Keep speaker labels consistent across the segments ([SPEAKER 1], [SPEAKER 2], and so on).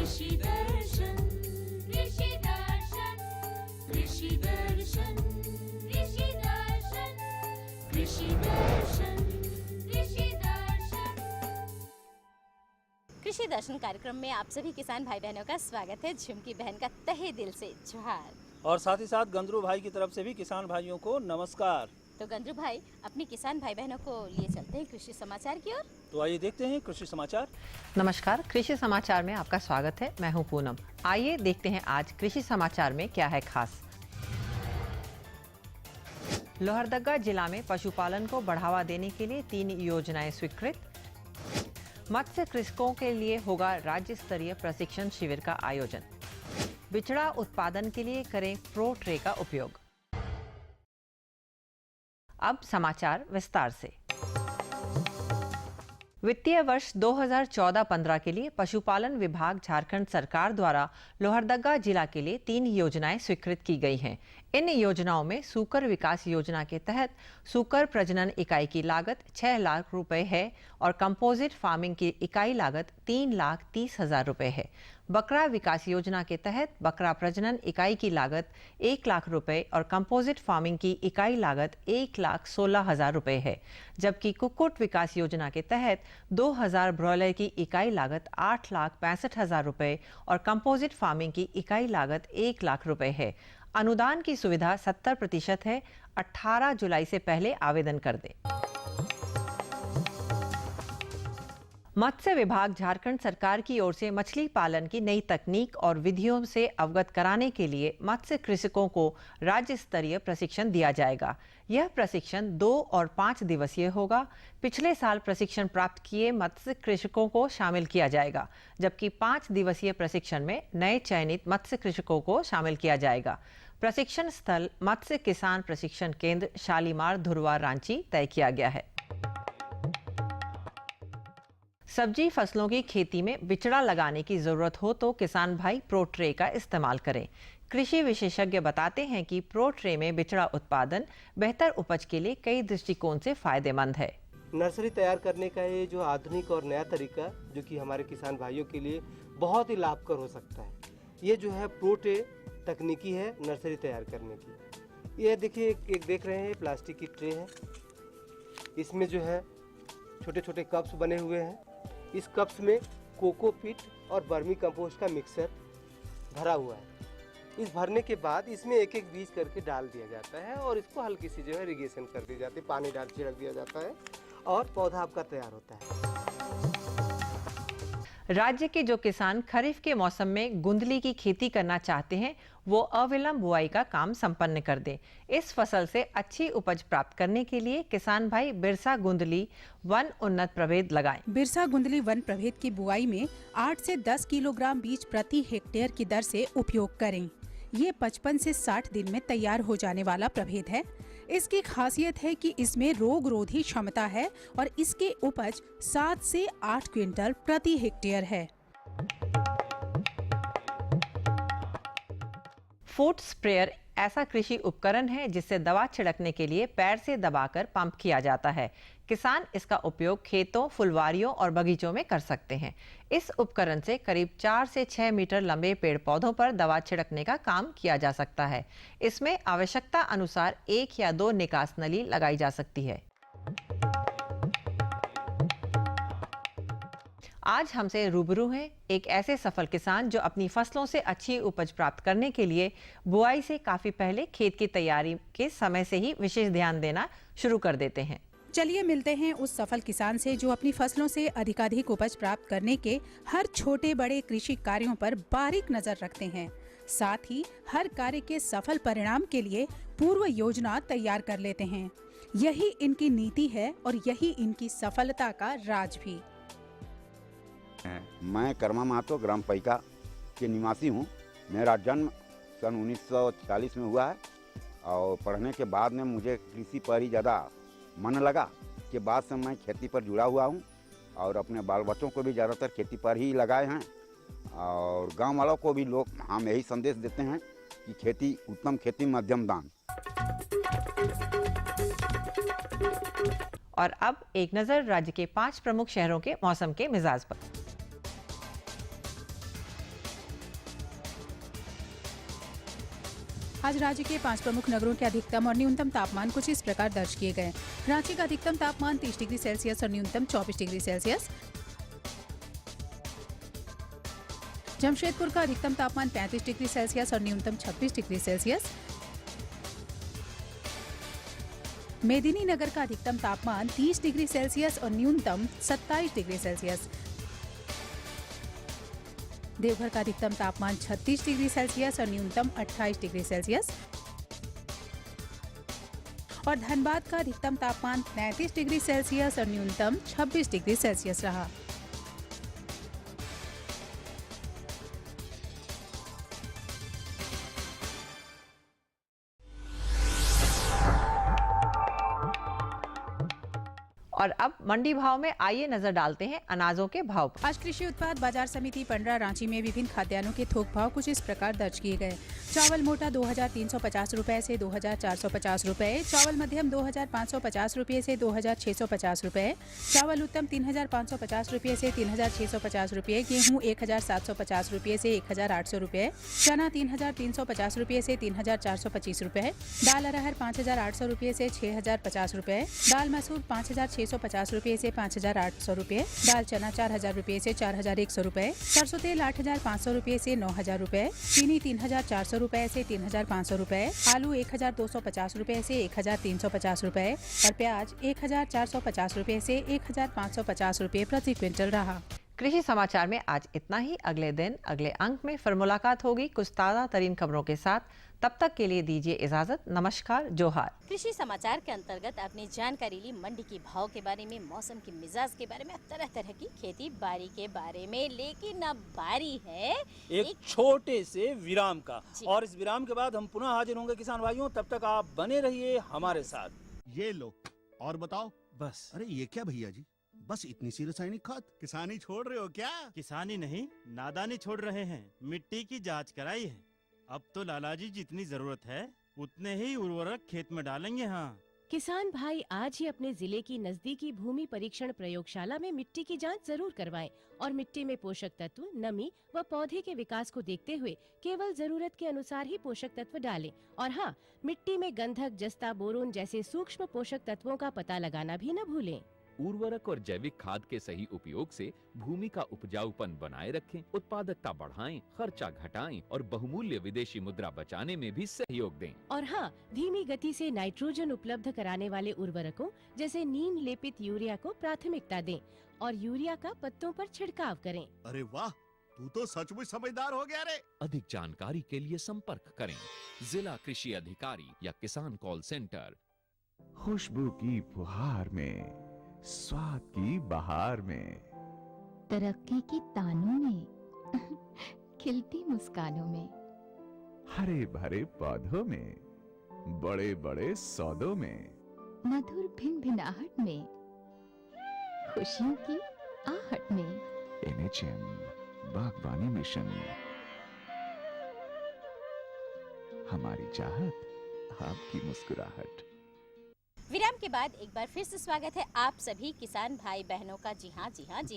[SPEAKER 1] कृषि दर्शन कृषि दर्शन कृषि दर्शन कृषि दर्शन कृषि दर्शन कृषि दर्शन।
[SPEAKER 2] कृषि दर्शन कार्यक्रम में आप सभी किसान भाई बहनों का स्वागत है। झुमकी बहन का तहे दिल से जोहार
[SPEAKER 3] और साथ ही साथ गंदरू भाई की तरफ से भी किसान भाइयों को नमस्कार।
[SPEAKER 2] तो गंदरू भाई अपने किसान भाई बहनों को लिए चलते हैं कृषि समाचार की ओर।
[SPEAKER 3] तो आइए देखते हैं कृषि समाचार।
[SPEAKER 4] नमस्कार, कृषि समाचार में आपका स्वागत है। मैं हूं पूनम। आइए देखते हैं आज कृषि समाचार में क्या है खास। लोहरदगा जिला में पशुपालन को बढ़ावा देने के लिए 3 योजनाएं स्वीकृत। मत्स्य कृषकों के लिए होगा राज्य स्तरीय प्रशिक्षण शिविर का आयोजन। बिचड़ा उत्पादन के लिए करें प्रो ट्रे का उपयोग। अब समाचार विस्तार से। वित्तीय वर्ष 2014-15 के लिए पशुपालन विभाग झारखंड सरकार द्वारा लोहरदगा जिला के लिए 3 योजनाएं स्वीकृत की गई हैं। इन योजनाओं में सूकर विकास योजना के तहत सूकर प्रजनन इकाई की लागत 6 लाख रुपए है और कंपोजिट फार्मिंग की इकाई लागत 3,30,000 रुपए है। बकरा विकास योजना के तहत बकरा प्रजनन इकाई की लागत 1 लाख रुपए और कंपोजिट फार्मिंग की इकाई लागत 1,16,000 रुपए है। जबकि कुक्कुट विकास योजना के तहत 2,000 ब्रॉयलर की इकाई लागत 8,65,000 रुपए और कंपोजिट फार्मिंग की इकाई लागत 1 लाख रुपए है। अनुदान की सुविधा 70% है। 18 जुलाई से पहले आवेदन कर दें। मत्स्य विभाग झारखंड सरकार की ओर से मछली पालन की नई तकनीक और विधियों से अवगत कराने के लिए मत्स्य कृषकों को राज्य स्तरीय प्रशिक्षण दिया जाएगा। यह प्रशिक्षण 2 और 5 दिवसीय होगा। पिछले साल प्रशिक्षण प्राप्त किए मत्स्य कृषकों को शामिल किया जाएगा, जबकि 5 दिवसीय प्रशिक्षण में नए चयनित मत्स्य कृषकों को शामिल किया जाएगा। प्रशिक्षण स्थल मत्स्य किसान प्रशिक्षण केंद्र शालीमार धुरवा रांची तय किया गया है। सब्जी फसलों की खेती में बिचड़ा लगाने की जरूरत हो तो किसान भाई प्रो ट्रे का इस्तेमाल करें। कृषि विशेषज्ञ बताते हैं कि प्रो ट्रे में बिचड़ा उत्पादन बेहतर उपज के लिए कई दृष्टिकोण से फायदेमंद है।
[SPEAKER 5] नर्सरी तैयार करने का ये जो आधुनिक और नया तरीका जो कि हमारे किसान भाइयों के लिए बहुत ही लाभकर हो सकता है, ये जो है प्रो ट्रे तकनीकी है नर्सरी तैयार करने की। ये देखिए एक देख रहे हैं प्लास्टिक की ट्रे है। इसमें जो है छोटे छोटे कप्स बने हुए हैं। इस कप्स में कोकोपीट और वर्मी कंपोस्ट का मिक्सर भरा हुआ है। इस भरने के बाद इसमें एक एक बीज करके डाल दिया जाता है और इसको हल्की सी जो है इरिगेशन कर दी जाती है, पानी डाल छिड़क दिया जाता है और पौधा आपका तैयार होता है।
[SPEAKER 4] राज्य के जो किसान खरीफ के मौसम में गुंदली की खेती करना चाहते हैं वो अविलंब बुआई का काम संपन्न कर दें। इस फसल से अच्छी उपज प्राप्त करने के लिए किसान भाई बिरसा गुंदली वन उन्नत प्रभेद लगाएं।
[SPEAKER 6] बिरसा गुंदली वन प्रभेद की बुआई में 8 से 10 किलोग्राम बीज प्रति हेक्टेयर की दर से उपयोग करें। ये 55 से 60 दिन में तैयार हो जाने वाला प्रभेद है। इसकी खासियत है कि इसमें रोगरोधी क्षमता है और इसकी उपज 7 से 8 क्विंटल प्रति हेक्टेयर है।
[SPEAKER 4] फूट स्प्रेयर ऐसा कृषि उपकरण है जिससे दवा छिड़कने के लिए पैर से दबाकर पंप किया जाता है। किसान इसका उपयोग खेतों, फुलवारियों और बगीचों में कर सकते हैं। इस उपकरण से करीब 4 से 6 मीटर लंबे पेड़ पौधों पर दवा छिड़कने का काम किया जा सकता है। इसमें आवश्यकता अनुसार 1 या 2 निकास नली लगाई जा सकती है। आज हमसे रूबरू हैं एक ऐसे सफल किसान जो अपनी फसलों से अच्छी उपज प्राप्त करने के लिए बुआई से काफी पहले खेत की तैयारी के समय से ही विशेष ध्यान देना शुरू कर देते हैं।
[SPEAKER 6] चलिए मिलते हैं उस सफल किसान से जो अपनी फसलों से अधिकाधिक उपज प्राप्त करने के हर छोटे बड़े कृषि कार्यों पर बारीक नजर रखते हैं। साथ ही हर कार्य के सफल परिणाम के लिए पूर्व योजना तैयार कर लेते हैं। यही इनकी नीति है और यही इनकी सफलता का राज भी।
[SPEAKER 7] मैं कर्मा महतो ग्राम पैका के निवासी हूँ। मेरा जन्म सन 1940 में हुआ है और पढ़ने के बाद में मुझे कृषि पर ही ज़्यादा मन लगा। के बाद से मैं खेती पर जुड़ा हुआ हूँ और अपने बाल बच्चों को भी ज़्यादातर खेती पर ही लगाए हैं और गांव वालों को भी लोग हम यही संदेश देते हैं कि खेती उत्तम खेती मध्यम दान।
[SPEAKER 4] और अब एक नजर राज्य के 5 प्रमुख शहरों के मौसम के मिजाज पर।
[SPEAKER 6] आज राज्य के 5 प्रमुख नगरों के अधिकतम और न्यूनतम तापमान कुछ इस प्रकार दर्ज किए गए। रांची का अधिकतम तापमान 30 डिग्री सेल्सियस और न्यूनतम 24 डिग्री सेल्सियस। जमशेदपुर का अधिकतम तापमान 35 डिग्री सेल्सियस और न्यूनतम 26 डिग्री सेल्सियस। मेदिनीनगर का अधिकतम तापमान 30 डिग्री सेल्सियस और न्यूनतम 27 डिग्री सेल्सियस। देवघर का अधिकतम तापमान 36 डिग्री सेल्सियस और न्यूनतम 28 डिग्री सेल्सियस और धनबाद का अधिकतम तापमान 33 डिग्री सेल्सियस और न्यूनतम 26 डिग्री सेल्सियस रहा।
[SPEAKER 4] और अब मंडी भाव में आइए नजर डालते हैं अनाजों के भाव पर।
[SPEAKER 6] आज कृषि उत्पाद बाजार समिति पंडरा रांची में विभिन्न खाद्यान्नों के थोक भाव कुछ इस प्रकार दर्ज किए गए। चावल मोटा 2350 रुपए से 2450 रुपए, चावल मध्यम 2550 रुपए से 2650 रुपए, चावल उत्तम 3550 रुपए से 3650 रुपए, गेहूं 1750 रुपए से 1800 रुपए, चना 3350 रुपए से 3425 रुपए, दाल अरहर 5800 रुपए से 6050 रुपए, दाल मसूर 5650 रुपए से 5800 रुपए, दाल चना 4000 रुपए से 4100 रुपए, सरसों तेल 8500 रुपए से 9000 रुपए, चीनी 3400 रुपए से 3500 रुपए, आलू 1250 रुपए से 1350 रुपए और प्याज 1450 रुपए से 1550 रुपए प्रति क्विंटल रहा।
[SPEAKER 4] कृषि समाचार में आज इतना ही। अगले दिन अगले अंक में फिर मुलाकात होगी कुछ ताज़ा तरीन खबरों के साथ। तब तक के लिए दीजिए इजाजत। नमस्कार, जोहार।
[SPEAKER 2] कृषि समाचार के अंतर्गत आपने जानकारी ली मंडी की भाव के बारे में, मौसम की मिजाज के बारे में, तरह तरह की खेती बाड़ी के बारे में। लेकिन अब बारी है
[SPEAKER 3] एक छोटे से विराम का,
[SPEAKER 2] जी।
[SPEAKER 3] और इस विराम के बाद हम पुनः हाजिर होंगे किसान भाइयों। तब तक आप बने रहिए हमारे साथ।
[SPEAKER 8] ये लो और बताओ।
[SPEAKER 3] बस
[SPEAKER 8] अरे ये क्या भैया जी, बस इतनी सी रासायनिक खाद? किसानी छोड़ रहे हो क्या?
[SPEAKER 9] किसानी नहीं, नादानी छोड़ रहे हैं। मिट्टी की जांच कराई है। अब तो लालाजी जितनी जरूरत है उतने ही उर्वरक खेत में डालेंगे। हाँ,
[SPEAKER 10] किसान भाई आज ही अपने जिले की नजदीकी भूमि परीक्षण प्रयोगशाला में मिट्टी की जांच जरूर करवाएं और मिट्टी में पोषक तत्व, नमी व पौधे के विकास को देखते हुए केवल जरूरत के अनुसार ही पोषक तत्व डालें। और हाँ, मिट्टी में गंधक, जस्ता, बोरोन जैसे सूक्ष्म पोषक तत्वों का पता लगाना भी न भूलें।
[SPEAKER 11] उर्वरक और जैविक खाद के सही उपयोग से भूमि का उपजाऊपन बनाए रखें, उत्पादकता बढ़ाएं, खर्चा घटाएं और बहुमूल्य विदेशी मुद्रा बचाने में भी सहयोग दें।
[SPEAKER 10] और हाँ, धीमी गति से नाइट्रोजन उपलब्ध कराने वाले उर्वरकों जैसे नीम लेपित यूरिया को प्राथमिकता दें और यूरिया का पत्तों पर छिड़काव करें।
[SPEAKER 8] अरे वाह, तू तो सचमुच समझदार हो गया रे।
[SPEAKER 11] अधिक जानकारी के लिए संपर्क करें जिला कृषि अधिकारी या किसान कॉल सेंटर।
[SPEAKER 12] खुशबू की फुहार में, स्वाद की बहार में,
[SPEAKER 13] तरक्की की तानों में, खिलती मुस्कानों में,
[SPEAKER 12] हरे भरे पौधों में, बड़े बड़े सौदों में,
[SPEAKER 13] मधुर भिनभिनाहट में, खुशियों की आहट में।
[SPEAKER 12] NHM बागवानी मिशन, हमारी चाहत, आपकी मुस्कुराहट।
[SPEAKER 2] विराम के बाद एक बार फिर से स्वागत है आप सभी किसान भाई बहनों का। जी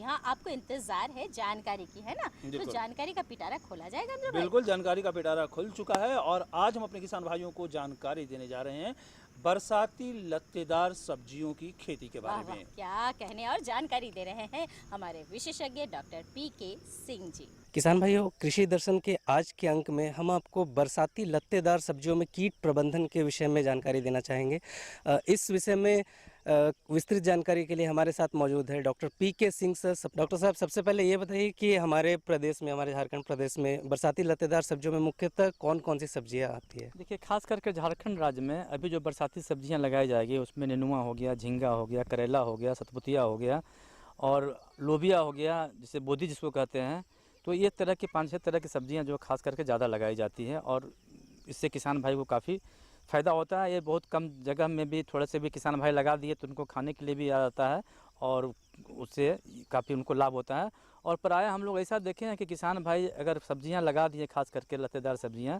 [SPEAKER 2] हाँ, आपको इंतजार है जानकारी की, है ना? तो जानकारी का पिटारा खोला जाएगा अंदर भाई?
[SPEAKER 3] बिल्कुल, जानकारी का पिटारा खुल चुका है और आज हम अपने किसान भाइयों को जानकारी देने जा रहे हैं बरसाती लत्तेदार सब्जियों की खेती के बारे में।
[SPEAKER 2] क्या कहने, और जानकारी दे रहे हैं हमारे विशेषज्ञ डॉक्टर PK सिंह जी।
[SPEAKER 5] किसान भाइयों, कृषि दर्शन के आज के अंक में हम आपको बरसाती लत्तेदार सब्जियों में कीट प्रबंधन के विषय में जानकारी देना चाहेंगे। इस विषय में विस्तृत जानकारी के लिए हमारे साथ मौजूद है doctor PK Singh sir. Doctor साहब, सबसे पहले ये बताइए कि हमारे प्रदेश में, हमारे झारखंड प्रदेश में बरसाती लत्तेदार सब्जियों में मुख्यतः कौन कौन सी सब्जियां आती है?
[SPEAKER 14] देखिए, खास करके झारखंड राज्य में अभी जो बरसाती सब्जियां लगाई जाएगी उसमें नेनुआ हो गया, झींगा हो गया, करेला हो गया, सतपुतिया हो गया और लोबिया हो गया, जिसे बोदी जिसको कहते हैं। तो ये तरह की 5-6 तरह की सब्जियां जो खास करके ज़्यादा लगाई जाती हैं और इससे किसान भाई को काफ़ी फ़ायदा होता है। ये बहुत कम जगह में भी थोड़े से भी किसान भाई लगा दिए तो उनको खाने के लिए भी आ जाता है और उससे काफ़ी उनको लाभ होता है। और प्रायः हम लोग ऐसा देखे हैं कि किसान भाई अगर सब्जियां लगा दिए, खास करके लत्तेदार सब्जियां,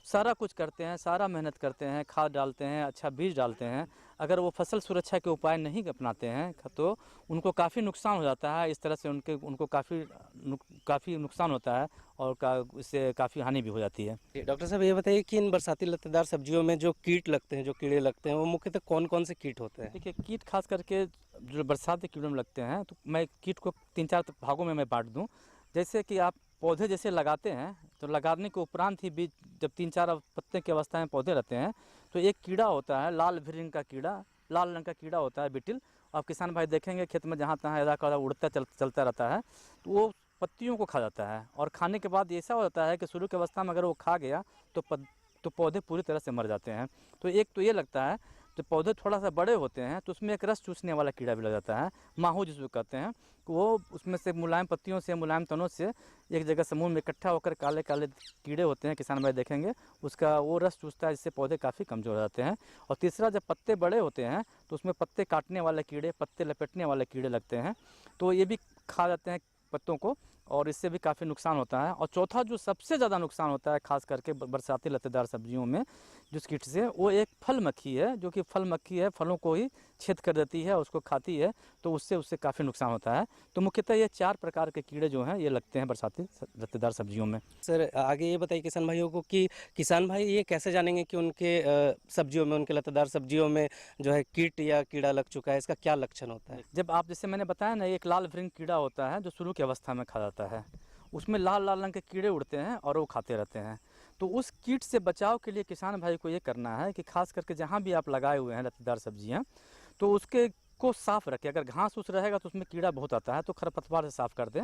[SPEAKER 14] सारा कुछ करते हैं, सारा मेहनत करते हैं, खाद डालते हैं, अच्छा बीज डालते हैं, अगर वो फसल सुरक्षा के उपाय नहीं अपनाते हैं तो उनको काफ़ी नुकसान हो जाता है। इस तरह से उनको काफ़ी नुकसान होता है और इससे काफ़ी हानि भी हो जाती है।
[SPEAKER 15] डॉक्टर साहब ये बताइए कि इन बरसाती लत्तेदार सब्जियों में जो कीट लगते हैं, जो कीड़े लगते हैं, वो मुख्यतः कौन कौन से कीट होते हैं?
[SPEAKER 14] देखिए, कीट खास करके जो बरसात के कीड़ों में लगते हैं, तो मैं कीट को 3-4 भागों में मैं बांट दूं। जैसे कि आप पौधे जैसे लगाते हैं तो लगाने के उपरांत ही बीज जब 3-4 पत्ते की अवस्था में पौधे रहते हैं तो एक कीड़ा होता है लाल रंग का कीड़ा, लाल रंग का कीड़ा होता है बिटिल। आप किसान भाई देखेंगे खेत में जहाँ तहाँ इधर उड़ता चलता रहता है, तो वो पत्तियों को खा जाता है और खाने के बाद ऐसा हो जाता है कि शुरू की अवस्था में अगर वो खा गया तो पौधे पूरी तरह से मर जाते हैं। तो एक तो ये लगता है, जब पौधे थोड़ा सा बड़े होते हैं तो उसमें एक रस चूसने वाला कीड़ा भी लग जाता है, माहू जिसको कहते हैं। वो उसमें से मुलायम पत्तियों से, मुलायम तनों से एक जगह समूह में इकट्ठा होकर काले काले कीड़े होते हैं, किसान भाई देखेंगे, उसका वो रस चूसता है, जिससे पौधे काफ़ी कमज़ोर हो जाते हैं। और तीसरा, जब पत्ते बड़े होते हैं तो उसमें पत्ते काटने वाले कीड़े, पत्ते लपेटने वाले कीड़े लगते हैं, तो ये भी खा जाते हैं पत्तों को और इससे भी काफ़ी नुकसान होता है। और चौथा जो सबसे ज़्यादा नुकसान होता है खास करके बरसाती लत्तेदार सब्जियों में जिस कीट से, वो एक फल मक्खी है, जो कि फल मक्खी है, फलों को ही छेद कर देती है, उसको खाती है, तो उससे काफ़ी नुकसान होता है। तो मुख्यतः ये 4 प्रकार के कीड़े जो हैं ये लगते हैं बरसाती लत्तेदार सब्जियों में।
[SPEAKER 15] सर आगे ये बताइए किसान भाइयों को कि किसान भाई ये कैसे जानेंगे कि उनके सब्जियों में, उनके लत्तेदार सब्जियों में जो है कीट या कीड़ा लग चुका है, इसका क्या लक्षण होता है?
[SPEAKER 14] जब आप, जैसे मैंने बताया ना, एक लाल रंग कीड़ा होता है जो शुरू की अवस्था में खा जाता है, उसमें लाल रंग के कीड़े उड़ते हैं और वो खाते रहते हैं। तो उस कीट से बचाव के लिए किसान भाई को ये करना है कि खास करके जहाँ भी आप लगाए हुए हैं लत्तेदार सब्जियाँ, तो उसके को साफ़ रखें। अगर घास उस रहेगा तो उसमें कीड़ा बहुत आता है, तो खरपतवार से साफ़ कर दें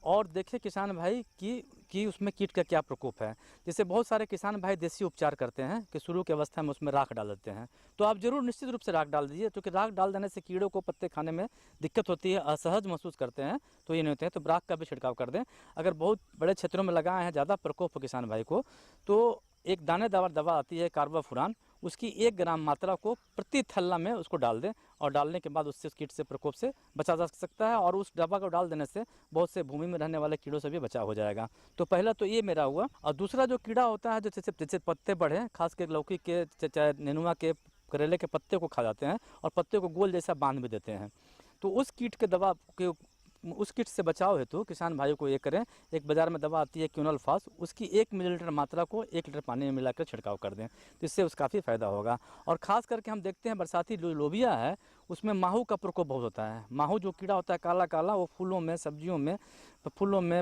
[SPEAKER 14] और देखें किसान भाई कि उसमें कीट का क्या प्रकोप है। जैसे बहुत सारे किसान भाई देसी उपचार करते हैं कि शुरू की अवस्था में उसमें राख डाल देते हैं, तो आप ज़रूर निश्चित रूप से राख डाल दीजिए, क्योंकि राख डाल देने से कीड़ों को पत्ते खाने में दिक्कत होती है, असहज महसूस करते हैं, तो ये नहीं होते हैं, तो राख का भी छिड़काव कर दें। अगर बहुत बड़े क्षेत्रों में लगाए हैं, ज़्यादा प्रकोप हो किसान भाई को, तो एक दानेदार दवा आती है कार्बाफुरान, उसकी 1 ग्राम मात्रा को प्रति थैला में उसको डाल दें और डालने के बाद उससे उस कीट से प्रकोप से बचा जा सकता है। और उस दवा को डाल देने से बहुत से भूमि में रहने वाले कीड़ों से भी बचाव हो जाएगा। तो पहला तो ये मेरा हुआ। और दूसरा जो कीड़ा होता है, जो जैसे पत्ते बढ़े, खास कर लौकी के, चाहे नेनुआ के, करेले के पत्ते को खा जाते हैं और पत्ते को गोल जैसा बांध भी देते हैं, तो उस कीट के दवा के, उस कीट से बचाव हेतु किसान भाइयों को ये करें, एक बाज़ार में दवा आती है क्यूनलफास, उसकी 1 मिलीलीटर मात्रा को 1 लीटर पानी में मिलाकर छिड़काव कर दें, तो इससे उसका काफ़ी फ़ायदा होगा। और ख़ास करके हम देखते हैं बरसाती लोबिया है, उसमें माहू का प्रकोप बहुत होता है। माहू जो कीड़ा होता है काला काला, वो फूलों में, सब्जियों में, फूलों में,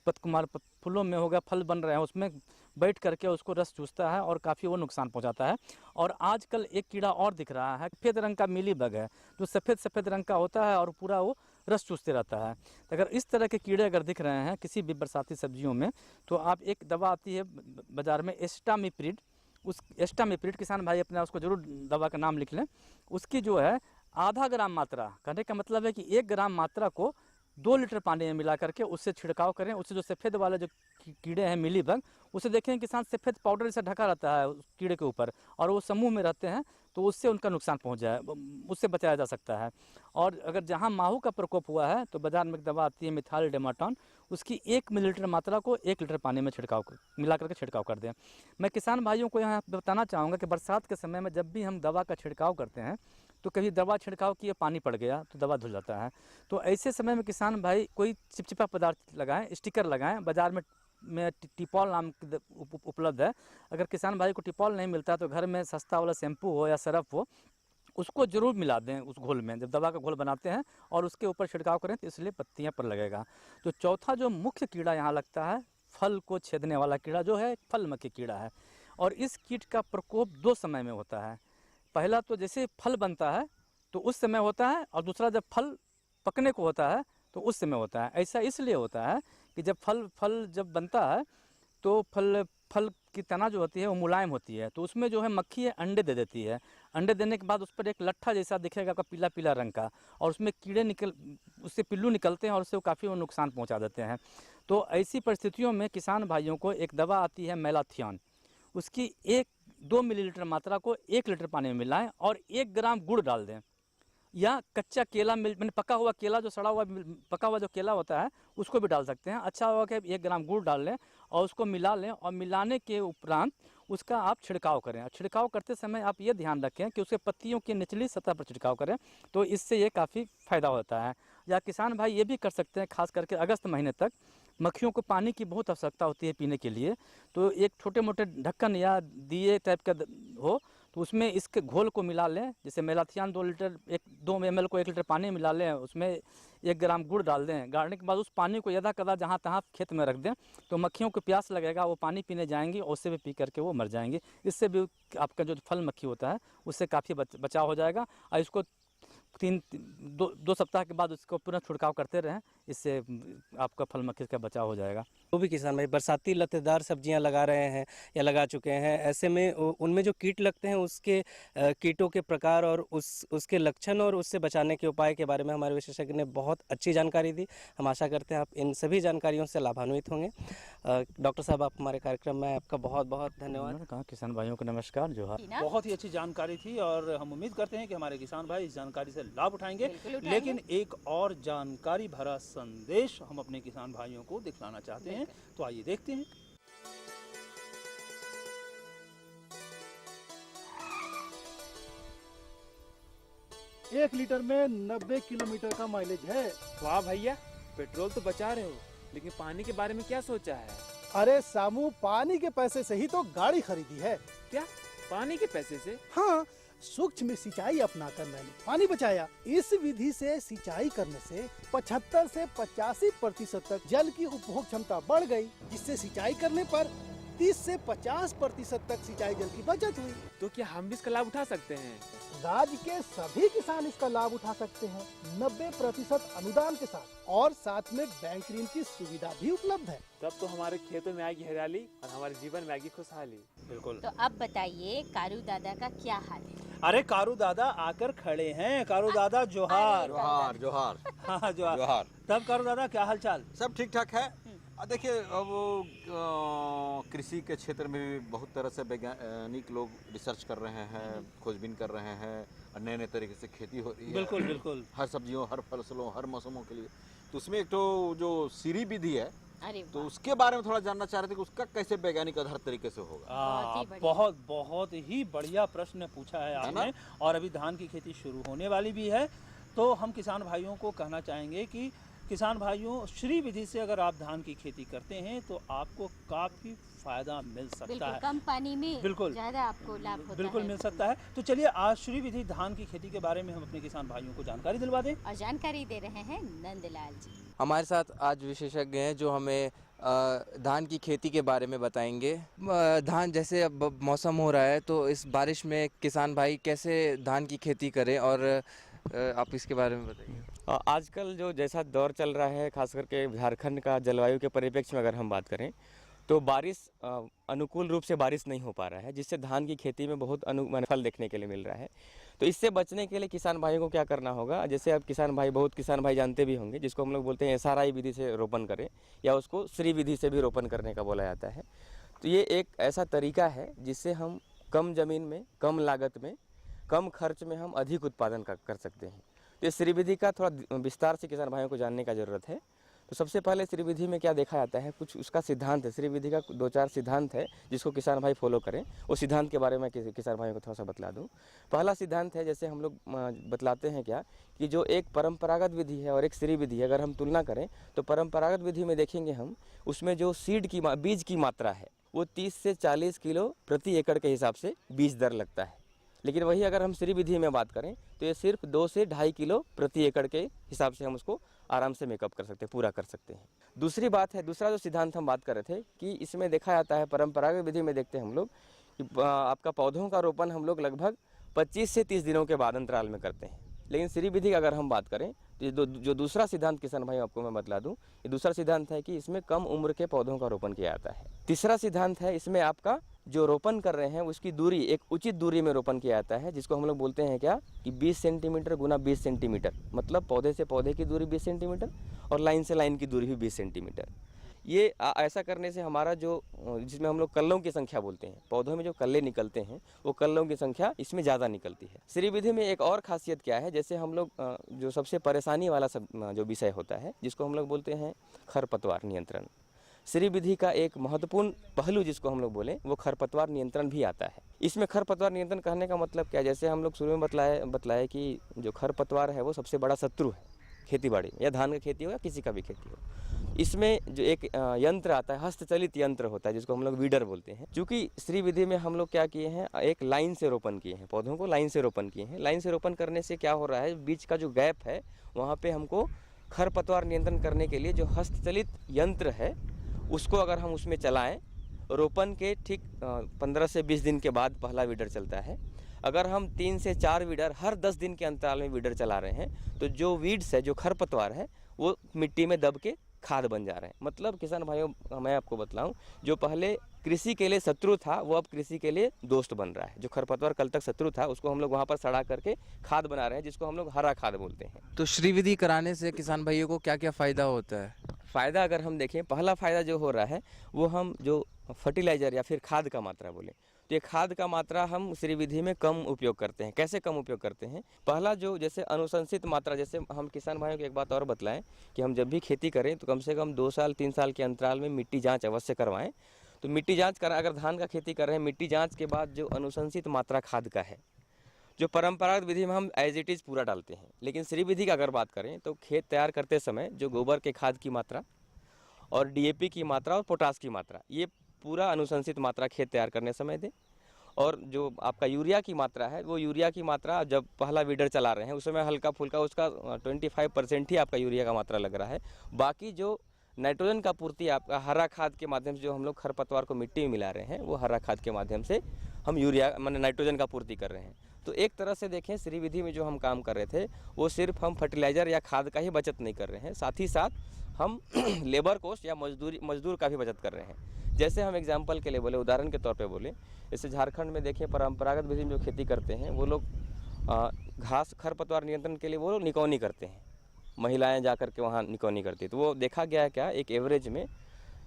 [SPEAKER 14] पतकुमार फूलों में हो गया, फल बन रहे हैं, उसमें बैठ करके उसको रस चूसता है और काफ़ी वो नुकसान पहुंचाता है। और आजकल एक कीड़ा और दिख रहा है, सफ़ेद रंग का मिली बग है, जो सफ़ेद रंग का होता है और पूरा वो रस चूसते रहता है। तो अगर इस तरह के कीड़े अगर दिख रहे हैं किसी भी बरसाती सब्जियों में, तो आप, एक दवा आती है बाज़ार में एस्टामिप्रिड, उस एस्टामिप्रिड, किसान भाई अपना उसको जरूर दवा का नाम लिख लें, उसकी जो है आधा ग्राम मात्रा, कहने का मतलब है कि 1 ग्राम मात्रा को 2 लीटर पानी में मिला करके उससे छिड़काव करें। उससे जो सफ़ेद वाले जो कीड़े हैं मिली बग, उसे देखें किसान सफ़ेद पाउडर जैसा ढका रहता है उस कीड़े के ऊपर, और वो समूह में रहते हैं, तो उससे उनका नुकसान पहुंच जाए, उससे बचाया जा सकता है। और अगर जहां माहू का प्रकोप हुआ है तो बाजार में एक दवा आती है मिथाइल डेमाटोन, उसकी 1 मिलीलीटर मात्रा को 1 लीटर पानी में मिला करके छिड़काव कर दें। मैं किसान भाइयों को यहाँ बताना चाहूँगा कि बरसात के समय में जब भी हम दवा का छिड़काव करते हैं, तो कभी दवा छिड़काव किए पानी पड़ गया तो दवा धुल जाता है, तो ऐसे समय में किसान भाई कोई चिपचिपा पदार्थ लगाएं, स्टिकर लगाएं। बाजार में टिपॉल नाम उपलब्ध है, अगर किसान भाई को टिपॉल नहीं मिलता तो घर में सस्ता वाला शैम्पू हो या सरफ हो, उसको जरूर मिला दें उस घोल में, जब दवा का घोल बनाते हैं, और उसके ऊपर छिड़काव करें तो इसलिए पत्तियां पर लगेगा। तो चौथा जो मुख्य कीड़ा यहाँ लगता है, फल को छेदने वाला कीड़ा जो है, फल मक्खी कीड़ा है। और इस कीट का प्रकोप 2 समय में होता है। पहला तो जैसे फल बनता है तो उस समय होता है, और दूसरा जब फल पकने को होता है तो उस समय होता है। ऐसा इसलिए होता है कि जब फल जब बनता है तो फल की तना जो होती है वो मुलायम होती है, तो उसमें जो है मक्खी है अंडे दे देती है। अंडे देने के बाद उस पर एक लट्ठा जैसा दिखेगा आपका पीला पीला रंग का, और उसमें कीड़े उससे पिल्लू निकलते हैं और उससे वो काफ़ी वो नुकसान पहुंचा देते हैं। तो ऐसी परिस्थितियों में किसान भाइयों को एक दवा आती है मेलाथियन, उसकी 1-2 मिलीलीटर मात्रा को 1 लीटर पानी में मिलाएं और 1 ग्राम गुड़ डाल दें। या कच्चा केला मैंने पका हुआ केला, जो सड़ा हुआ पका हुआ जो केला होता है उसको भी डाल सकते हैं। अच्छा होगा कि 1 ग्राम गुड़ डाल लें और उसको मिला लें, और मिलाने के उपरांत उसका आप छिड़काव करें। छिड़काव करते समय आप ये ध्यान रखें कि उसके पत्तियों की निचली सतह पर छिड़काव करें, तो इससे ये काफ़ी फ़ायदा होता है। या किसान भाई ये भी कर सकते हैं, खास करके अगस्त महीने तक मक्खियों को पानी की बहुत आवश्यकता होती है पीने के लिए, तो एक छोटे मोटे ढक्कन या दिए टाइप का हो तो उसमें इसके घोल को मिला लें। जैसे मेलाथियान 2 ml को 1 लीटर पानी मिला लें, उसमें 1 ग्राम गुड़ डाल दें। गाड़ने के बाद उस पानी को यदा कदा जहाँ तहाँ खेत में रख दें, तो मक्खियों को प्यास लगेगा, वो पानी पीने जाएंगी और उससे भी पी करके वो मर जाएंगी। इससे भी आपका जो फल मक्खी होता है उससे काफ़ी बचाव हो जाएगा। और इसको 2 सप्ताह के बाद उसको पुनः छिड़काव करते रहें, इससे आपका फल मक्खी का बचाव हो जाएगा।
[SPEAKER 15] वो भी किसान भाई बरसाती लतेदार सब्जियां लगा रहे हैं या लगा चुके हैं, ऐसे में उनमें जो कीट लगते हैं उसके कीटों के प्रकार और उसके लक्षण और उससे बचाने के उपाय के बारे में हमारे विशेषज्ञ ने बहुत अच्छी जानकारी दी। हम आशा करते हैं आप इन सभी जानकारियों से लाभान्वित होंगे। डॉक्टर साहब, आप हमारे कार्यक्रम में आपका बहुत बहुत धन्यवाद।
[SPEAKER 14] कहा किसान भाइयों को नमस्कार, जोहार।
[SPEAKER 3] बहुत ही अच्छी जानकारी थी और हम उम्मीद करते हैं कि हमारे किसान भाई इस जानकारी से लाभ उठाएंगे। लेकिन एक और जानकारी भरा संदेश हम अपने किसान भाइयों को दिखलाना चाहते हैं, तो आइए देखते हैं।
[SPEAKER 16] एक लीटर में 90 किलोमीटर का माइलेज है।
[SPEAKER 17] वाह भैया, पेट्रोल तो बचा रहे हो, लेकिन पानी के बारे में क्या सोचा है?
[SPEAKER 16] अरे सामू, पानी के पैसे से ही तो गाड़ी खरीदी है।
[SPEAKER 17] क्या पानी के पैसे से?
[SPEAKER 16] हाँ, सूक्ष्म सिंचाई अपनाकर मैंने पानी बचाया। इस विधि से सिंचाई करने से 75 से 85% तक जल की उपभोग क्षमता बढ़ गई, जिससे सिंचाई करने पर 30 से 50% तक सिंचाई जल की बचत हुई।
[SPEAKER 17] तो क्या हम भी इसका लाभ उठा सकते हैं?
[SPEAKER 16] राज्य के सभी किसान इसका लाभ उठा सकते हैं 90% अनुदान के साथ, और साथ में बैंक ऋण की सुविधा भी उपलब्ध है।
[SPEAKER 17] तब तो हमारे खेतों में आएगी हरियाली और हमारे जीवन में आएगी खुशहाली।
[SPEAKER 3] बिल्कुल।
[SPEAKER 2] तो अब बताइए कारू दादा का क्या हाल है?
[SPEAKER 3] अरे कारू दादा आकर खड़े हैं। कारू दादा जोहार।
[SPEAKER 18] जोहार जोहार।
[SPEAKER 3] हाँ जोहार।
[SPEAKER 18] जोहार।
[SPEAKER 3] तब कारू दादा क्या हाल चाल?
[SPEAKER 18] सब ठीक ठाक है। देखिए, अब कृषि के क्षेत्र में भी बहुत तरह से वैज्ञानिक लोग रिसर्च कर रहे हैं, खोजबीन कर रहे हैं, नए नए तरीके से खेती हो रही है।
[SPEAKER 3] बिल्कुल बिल्कुल।
[SPEAKER 18] हर सब्जियों, हर फसलों, हर मौसमों के लिए। तो उसमें एक तो जो सीरी विधि है, तो उसके बारे में थोड़ा जानना चाह रहे थे कि उसका कैसे वैज्ञानिक आधार तरीके से होगा।
[SPEAKER 3] बहुत ही बढ़िया प्रश्न पूछा है आपने। और अभी धान की खेती शुरू होने वाली भी है, तो हम किसान भाइयों को कहना चाहेंगे कि किसान भाइयों, श्री विधि से अगर आप धान की खेती करते हैं तो आपको काफी फायदा मिल सकता है।
[SPEAKER 2] कम पानी में
[SPEAKER 3] बिल्कुल
[SPEAKER 2] ज्यादा आपको लाभ होता
[SPEAKER 3] बिल्कुल
[SPEAKER 2] है।
[SPEAKER 3] मिल सकता है। तो चलिए आज श्री विधि धान की खेती के बारे में हम अपने किसान भाइयों को जानकारी दिलवा दें।
[SPEAKER 2] और जानकारी दे रहे हैं नंदलाल जी।
[SPEAKER 19] हमारे साथ आज विशेषज्ञ हैं जो हमें धान की खेती के बारे में बताएंगे। धान जैसे अब मौसम हो रहा है, तो इस बारिश में किसान भाई कैसे धान की खेती करें, और आप इसके बारे में बताइए।
[SPEAKER 15] आजकल जो जैसा दौर चल रहा है, खास करके झारखंड का जलवायु के परिप्रेक्ष्य में अगर हम बात करें, तो बारिश अनुकूल रूप से बारिश नहीं हो पा रहा है, जिससे धान की खेती में बहुत फल देखने के लिए मिल रहा है। तो इससे बचने के लिए किसान भाइयों को क्या करना होगा? जैसे अब बहुत किसान भाई जानते भी होंगे, जिसको हम लोग बोलते हैं SRI विधि से रोपण करें, या उसको श्री विधि से भी रोपण करने का बोला जाता है। तो ये एक ऐसा तरीका है जिससे हम कम ज़मीन में, कम लागत में, कम खर्च में हम अधिक उत्पादन कर सकते हैं। तो इस श्री विधि का थोड़ा विस्तार से किसान भाइयों को जानने का ज़रूरत है। तो सबसे पहले श्री विधि में क्या देखा जाता है, कुछ उसका सिद्धांत है। श्री विधि का 2-4 सिद्धांत है जिसको किसान भाई फॉलो करें। उस सिद्धांत के बारे में किसान भाइयों को थोड़ा सा बतला दूं। पहला सिद्धांत है, जैसे हम लोग बतलाते हैं क्या, कि जो एक परंपरागत विधि है और एक श्री विधि है, अगर हम तुलना करें तो परंपरागत विधि में देखेंगे हम, उसमें जो बीज की मात्रा है वो 30 से 40 किलो प्रति एकड़ के हिसाब से बीज दर लगता है। लेकिन वही अगर हम श्री विधि में बात करें तो ये सिर्फ 2 से 2.5 किलो प्रति एकड़ के हिसाब से हम उसको आराम से मेकअप कर सकते हैं, पूरा कर सकते हैं। दूसरी बात है, दूसरा जो सिद्धांत हम बात कर रहे थे कि इसमें देखा जाता है, परंपरागत विधि में देखते हैं हम लोग कि आपका पौधों का रोपण हम लोग लगभग 25 से 30 दिनों के बाद अंतराल में करते हैं। लेकिन श्री विधि का अगर हम बात करें तो जो दूसरा सिद्धांत किसान भाई आपको मैं बतला दूं, ये दूसरा सिद्धांत है कि इसमें कम उम्र के पौधों का रोपण किया जाता है। तीसरा सिद्धांत है, इसमें आपका जो रोपण कर रहे हैं उसकी दूरी एक उचित दूरी में रोपण किया जाता है, जिसको हम लोग बोलते हैं क्या, कि 20 सेंटीमीटर गुना 20 सेंटीमीटर, मतलब पौधे से पौधे की दूरी 20 सेंटीमीटर और लाइन से लाइन की दूरी भी 20 सेंटीमीटर। ये ऐसा करने से हमारा जो जिसमें हम लोग कल्लों की संख्या बोलते हैं, पौधों में जो कल्ले निकलते हैं वो कल्लों की संख्या इसमें ज़्यादा निकलती है। श्री विधि में एक और खासियत क्या है, जैसे हम लोग जो सबसे परेशानी वाला जो विषय होता है जिसको हम लोग बोलते हैं खरपतवार नियंत्रण, श्री विधि का एक महत्वपूर्ण पहलू जिसको हम लोग बोले वो खरपतवार नियंत्रण भी आता है। इसमें खरपतवार नियंत्रण कहने का मतलब क्या है, जैसे हम लोग शुरू में बतलाया कि जो खरपतवार है वो सबसे बड़ा शत्रु है खेती बाड़ी में, या धान की खेती हो या किसी का भी खेती हो। इसमें जो एक यंत्र आता है, हस्तचलित यंत्र होता है जिसको हम लोग वीडर बोलते हैं। चूँकि श्री विधि में हम लोग क्या किए हैं, एक लाइन से रोपण किए हैं, पौधों को लाइन से रोपण किए हैं। लाइन से रोपण करने से क्या हो रहा है, बीच का जो गैप है वहाँ पे हमको खरपतवार नियंत्रण करने के लिए जो हस्तचलित यंत्र है उसको अगर हम उसमें चलाएं, रोपण के ठीक 15 से 20 दिन के बाद पहला वीडर चलता है। अगर हम 3 से 4 वीडर हर 10 दिन के अंतराल में वीडर चला रहे हैं तो जो वीड्स है, जो खरपतवार है, वो मिट्टी में दब के खाद बन जा रहे हैं। मतलब किसान भाइयों, मैं आपको बतलाऊं, जो पहले कृषि के लिए शत्रु था वो अब कृषि के लिए दोस्त बन रहा है। जो खरपतवार कल तक शत्रु था उसको हम लोग वहाँ पर सड़ा करके खाद बना रहे हैं, जिसको हम लोग हरा खाद बोलते हैं।
[SPEAKER 19] तो श्री विधि कराने से किसान भाइयों को क्या क्या फ़ायदा होता है?
[SPEAKER 15] फ़ायदा अगर हम देखें, पहला फ़ायदा जो हो रहा है वो हम जो फर्टिलाइज़र या फिर खाद का मात्रा बोले तो ये खाद का मात्रा हम श्री विधि में कम उपयोग करते हैं। कैसे कम उपयोग करते हैं? पहला जो जैसे अनुशंसित मात्रा, जैसे हम किसान भाइयों को एक बात और बतलाएं कि हम जब भी खेती करें तो कम से कम 2 साल 3 साल के अंतराल में मिट्टी जाँच अवश्य करवाएं। तो मिट्टी जाँच करा, अगर धान का खेती कर रहे हैं, मिट्टी जाँच के बाद जो अनुशंसित मात्रा खाद का है, जो परंपरागत विधि में हम एज इट इज़ पूरा डालते हैं, लेकिन श्री विधि का अगर बात करें तो खेत तैयार करते समय जो गोबर के खाद की मात्रा और डीएपी की मात्रा और पोटास की मात्रा, ये पूरा अनुशंसित मात्रा खेत तैयार करने समय दें। और जो आपका यूरिया की मात्रा है, वो यूरिया की मात्रा जब पहला वीडर चला रहे हैं उस समय हल्का फुल्का उसका 25% ही आपका यूरिया का मात्रा लग रहा है। बाकी जो नाइट्रोजन का पूर्ति आपका हरा खाद के माध्यम से जो हम लोग खरपतवार को मिट्टी में मिला रहे हैं, वो हरा खाद के माध्यम से हम यूरिया माने नाइट्रोजन का पूर्ति कर रहे हैं। तो एक तरह से देखें, श्री विधि में जो हम काम कर रहे थे वो सिर्फ हम फर्टिलाइज़र या खाद का ही बचत नहीं कर रहे हैं, साथ ही साथ हम लेबर कॉस्ट या मजदूर का भी बचत कर रहे हैं। जैसे हम एग्जाम्पल के लिए बोले, उदाहरण के तौर पे बोले, जैसे झारखंड में देखें परंपरागत विधि में जो खेती करते हैं वो लोग घास खरपतवार नियंत्रण के लिए वो लोग निकौनी करते हैं, महिलाएं जाकर के वहाँ निकौनी करती है। तो वो देखा गया है क्या, एक एवरेज में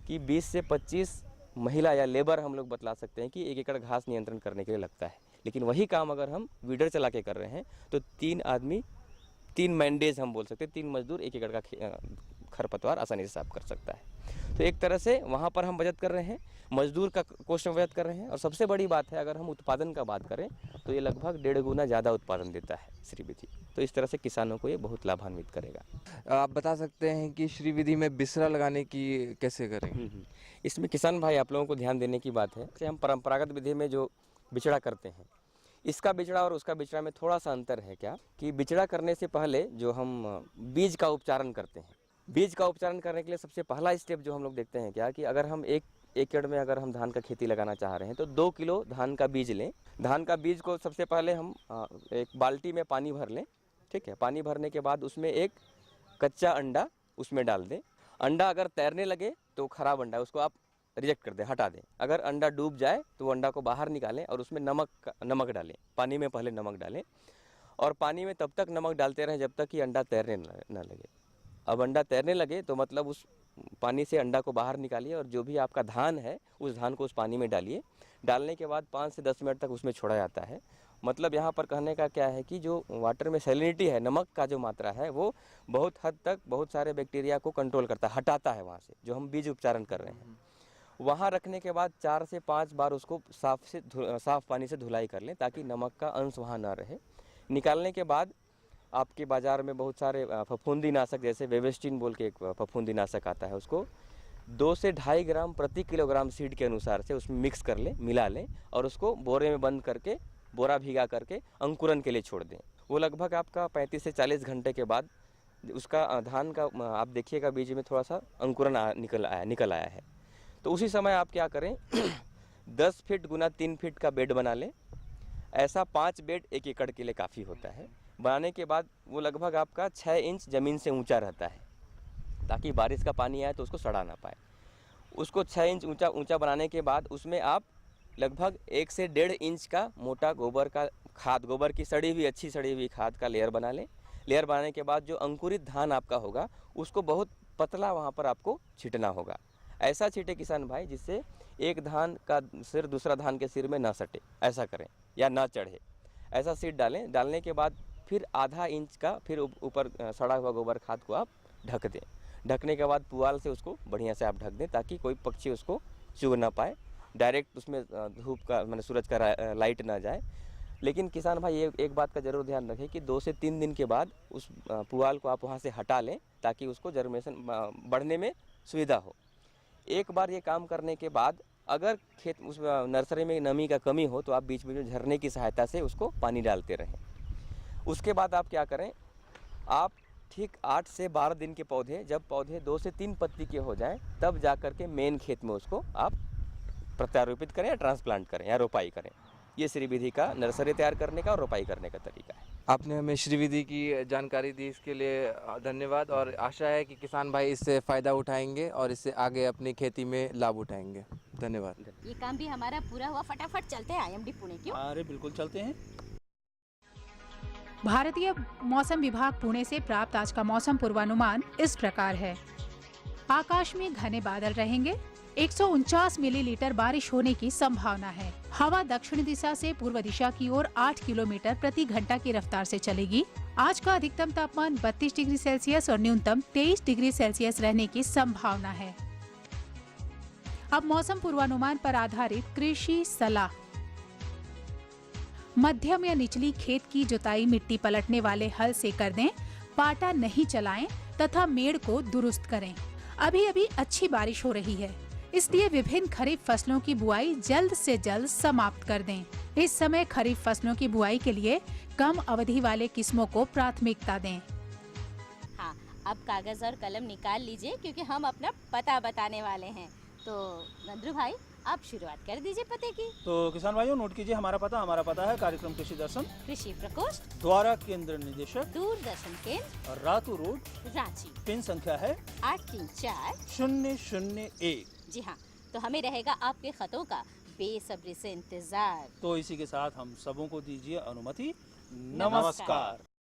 [SPEAKER 15] कि 20 से 25 महिला या लेबर हम लोग बतला सकते हैं कि 1 एकड़ घास नियंत्रण करने के लिए लगता है। लेकिन वही काम अगर हम वीडर चला के कर रहे हैं तो 3 आदमी, 3 मैंडेज हम बोल सकते हैं, 3 मजदूर 1 एकड़ का खरपतवार आसानी से साफ कर सकता है। तो एक तरह से वहाँ पर हम बचत कर रहे हैं, मजदूर का कोष्ठ में बचत कर रहे हैं। और सबसे बड़ी बात है, अगर हम उत्पादन का बात करें तो ये लगभग 1.5 गुना ज़्यादा उत्पादन देता है श्री विधि। तो इस तरह से किसानों को ये बहुत लाभान्वित करेगा।
[SPEAKER 19] आप बता सकते हैं कि श्री विधि में बिसरा लगाने की कैसे करें?
[SPEAKER 15] इसमें किसान भाई आप लोगों को ध्यान देने की बात है कि हम परंपरागत विधि में जो बिचड़ा करते हैं, इसका बिचड़ा और उसका बिचड़ा में थोड़ा सा अंतर है क्या, कि बिचड़ा करने से पहले जो हम बीज का उपचारण करते हैं, बीज का उपचारण करने के लिए सबसे पहला स्टेप जो हम लोग देखते हैं क्या, कि अगर हम 1 एकड़ में अगर हम धान का खेती लगाना चाह रहे हैं तो 2 किलो धान का बीज लें। धान का बीज को सबसे पहले हम एक बाल्टी में पानी भर लें, ठीक है। पानी भरने के बाद उसमें एक कच्चा अंडा उसमें डाल दें। अंडा अगर तैरने लगे तो खराब अंडा, उसको आप रिजेक्ट कर दें, हटा दें। अगर अंडा डूब जाए तो अंडा को बाहर निकालें और उसमें नमक डालें, पानी में पहले नमक डालें और पानी में तब तक नमक डालते रहें जब तक कि अंडा तैरने न लगे। अब अंडा तैरने लगे तो मतलब उस पानी से अंडा को बाहर निकालिए और जो भी आपका धान है उस धान को उस पानी में डालिए। डालने के बाद 5 से 10 मिनट तक उसमें छोड़ा जाता है। मतलब यहाँ पर कहने का क्या है कि जो वाटर में सैलिनिटी है, नमक का जो मात्रा है, वो बहुत हद तक बहुत सारे बैक्टीरिया को कंट्रोल करता है, हटाता है वहाँ से, जो हम बीज उपचारण कर रहे हैं। वहाँ रखने के बाद 4 से 5 बार उसको साफ पानी से धुलाई कर लें ताकि नमक का अंश वहाँ ना रहे। निकालने के बाद आपके बाज़ार में बहुत सारे फफूंदी नाशक, जैसे वेवेस्टिन बोल के एक फफूंदी नाशक आता है, उसको 2 से 2.5 ग्राम प्रति किलोग्राम सीड के अनुसार से उसमें मिक्स कर लें, मिला लें और उसको बोरे में बंद करके, बोरा भीगा करके अंकुरन के लिए छोड़ दें। वो लगभग आपका 35 से 40 घंटे के बाद उसका धान का आप देखिएगा बीज में थोड़ा सा अंकुरन निकल आया है। तो उसी समय आप क्या करें 10 फीट गुना 3 फीट का बेड बना लें। ऐसा 5 बेड 1 एकड़ के लिए काफ़ी होता है। बनाने के बाद वो लगभग आपका 6 इंच ज़मीन से ऊंचा रहता है ताकि बारिश का पानी आए तो उसको सड़ा ना पाए। उसको 6 इंच ऊंचा बनाने के बाद उसमें आप लगभग 1 से 1.5 इंच का मोटा गोबर का खाद, गोबर की सड़ी हुई अच्छी सड़ी हुई खाद का लेयर बना लें। लेयर बनाने के बाद जो अंकुरित धान आपका होगा उसको बहुत पतला वहाँ पर आपको छिटना होगा। ऐसा छींटे किसान भाई जिससे एक धान का सिर दूसरा धान के सिर में ना सटे, ऐसा करें या ना चढ़े, ऐसा सीड डालें। डालने के बाद फिर आधा इंच का फिर ऊपर सड़ा हुआ गोबर खाद को आप ढक दें। ढकने के बाद पुआल से उसको बढ़िया से आप ढक दें ताकि कोई पक्षी उसको चुग ना पाए, डायरेक्ट उसमें धूप का माने सूरज का लाइट ना जाए। लेकिन किसान भाई ये एक बात का जरूर ध्यान रखें कि 2 से 3 दिन के बाद उस पुआल को आप वहाँ से हटा लें ताकि उसको जर्मिनेशन बढ़ने में सुविधा हो। एक बार ये काम करने के बाद अगर खेत उस नर्सरी में नमी का कमी हो तो आप बीच बीच में झरने की सहायता से उसको पानी डालते रहें। उसके बाद आप क्या करें, आप ठीक 8 से 12 दिन के पौधे, जब पौधे 2 से 3 पत्ती के हो जाएं, तब जा कर के मेन खेत में उसको आप प्रत्यारोपित करें या ट्रांसप्लांट करें या रोपाई करें। ये श्रीविधि का नर्सरी तैयार करने का और रोपाई करने का तरीका है।
[SPEAKER 19] आपने हमें श्रीविधि की जानकारी दी, इसके लिए धन्यवाद और आशा है कि किसान भाई इससे फ़ायदा उठाएंगे और इससे आगे अपनी खेती में लाभ उठाएंगे। धन्यवाद।
[SPEAKER 2] ये काम भी हमारा पूरा हुआ, फटाफट चलते हैं IMD पुणे क्यों?
[SPEAKER 3] अरे बिल्कुल चलते हैं।
[SPEAKER 6] भारतीय मौसम विभाग पुणे से प्राप्त आज का मौसम पूर्वानुमान इस प्रकार है। आकाश में घने बादल रहेंगे, 149 मिलीलीटर बारिश होने की संभावना है। हवा दक्षिण दिशा से पूर्व दिशा की ओर 8 किलोमीटर प्रति घंटा की रफ्तार से चलेगी। आज का अधिकतम तापमान 32 डिग्री सेल्सियस और न्यूनतम 23 डिग्री सेल्सियस रहने की संभावना है। अब मौसम पूर्वानुमान पर आधारित कृषि सलाह। मध्यम या निचली खेत की जुताई मिट्टी पलटने वाले हल से कर दें, पाटा नहीं चलाएं तथा मेड़ को दुरुस्त करें। अभी अभी अच्छी बारिश हो रही है, इसलिए विभिन्न खरीफ फसलों की बुआई जल्द से जल्द समाप्त कर दें। इस समय खरीफ फसलों की बुआई के लिए कम अवधि वाले किस्मों को प्राथमिकता दें।
[SPEAKER 2] हाँ, अब कागज और कलम निकाल लीजिए क्योंकि हम अपना पता बताने वाले हैं। तो नंदरू भाई, आप शुरुआत कर दीजिए पते की।
[SPEAKER 3] तो किसान भाइयों नोट कीजिए हमारा पता है कार्यक्रम कृषि दर्शन,
[SPEAKER 2] कृषि प्रकोष्ठ,
[SPEAKER 3] द्वारा केंद्र निदेशक,
[SPEAKER 2] दूरदर्शन केंद्र,
[SPEAKER 3] और रातू रोड,
[SPEAKER 2] रांची।
[SPEAKER 3] पिन संख्या है
[SPEAKER 2] 834-001। जी हाँ, तो हमें रहेगा आपके खतों का बेसब्री से इंतजार।
[SPEAKER 3] तो इसी के साथ हम सबों को दीजिए अनुमति। नमस्कार।